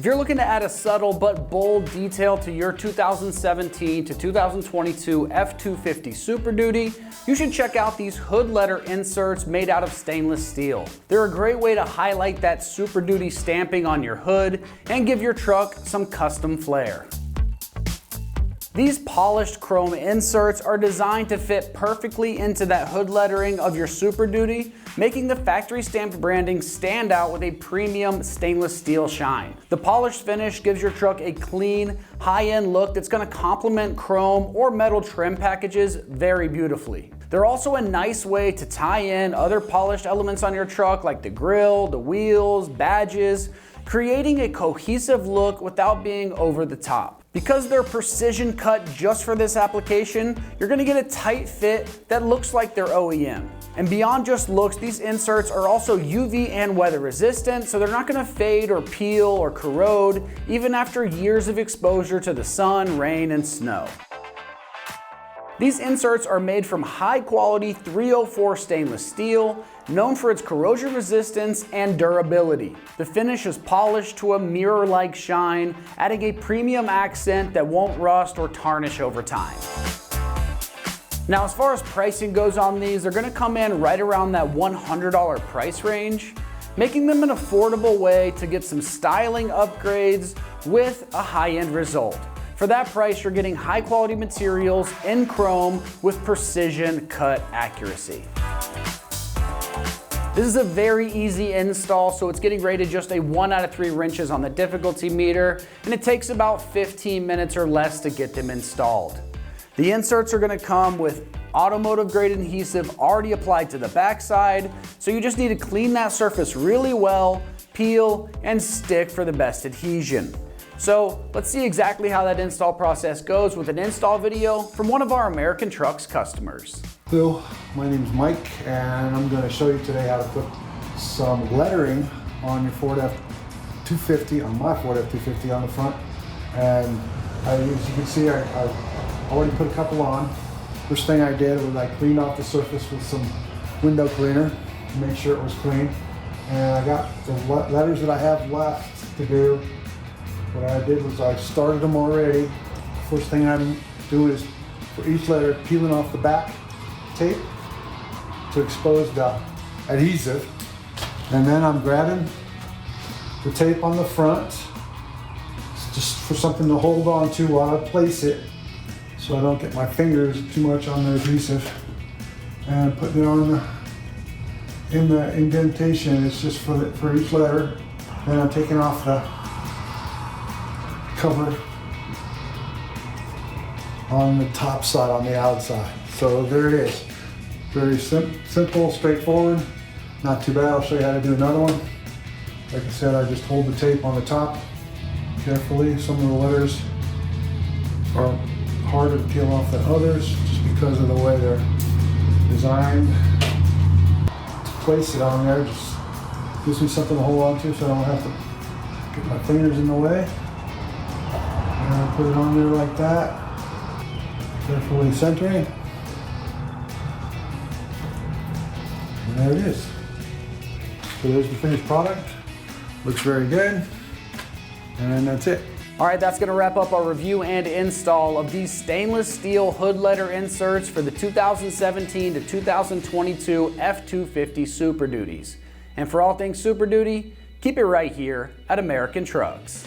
If you're looking to add a subtle but bold detail to your 2017 to 2022 F-250 SuperDuty, you should check out these hood letter inserts made out of stainless steel. They're a great way to highlight that SuperDuty stamping on your hood and give your truck some custom flair. These polished chrome inserts are designed to fit perfectly into that hood lettering of your SuperDuty, making the factory stamped branding stand out with a premium stainless steel shine. The polished finish gives your truck a clean, high-end look that's going to complement chrome or metal trim packages very beautifully. They're also a nice way to tie in other polished elements on your truck like the grille, the wheels, badges, creating a cohesive look without being over the top. Because they're precision cut just for this application, you're gonna get a tight fit that looks like they're OEM. And beyond just looks, these inserts are also UV and weather resistant, so they're not gonna fade or peel or corrode, even after years of exposure to the sun, rain, and snow. These inserts are made from high quality 304 stainless steel, known for its corrosion resistance and durability. The finish is polished to a mirror-like shine, adding a premium accent that won't rust or tarnish over time. Now, as far as pricing goes on these, they're gonna come in right around that $100 price range, making them an affordable way to get some styling upgrades with a high-end result. For that price, you're getting high quality materials in chrome with precision cut accuracy. This is a very easy install, so it's getting rated just a 1 out of 3 wrenches on the difficulty meter, and it takes about 15 minutes or less to get them installed. The inserts are gonna come with automotive grade adhesive already applied to the backside, so you just need to clean that surface really well, peel, and stick for the best adhesion. So let's see exactly how that install process goes with an install video from one of our American Trucks customers. Hello, my name is Mike, and I'm going to show you today how to put some lettering on your Ford F-250, on my Ford F-250 on the front. And as you can see, I already put a couple on. First thing I did was I cleaned off the surface with some window cleaner to make sure it was clean. And I got the letters that I have left to do. What I did was I started them already. First thing I'm doing is for each letter peeling off the back tape to expose the adhesive. And then I'm grabbing the tape on the front just for something to hold on to while I place it so I don't get my fingers too much on the adhesive. And putting it on in the indentation. It's just for each letter. Then I'm taking off the cover on the top side, on the outside. So there it is. Very simple, straightforward, not too bad. I'll show you how to do another one. Like I said, I just hold the tape on the top carefully. Some of the letters are harder to peel off than others just because of the way they're designed. To place it on there just gives me something to hold on to so I don't have to get my fingers in the way. And I'll put it on there like that, carefully centering. And there it is. So there's the finished product. Looks very good. And that's it. All right, that's gonna wrap up our review and install of these stainless steel hood letter inserts for the 2017 to 2022 F-250 SuperDuties. And for all things SuperDuty, keep it right here at American Trucks.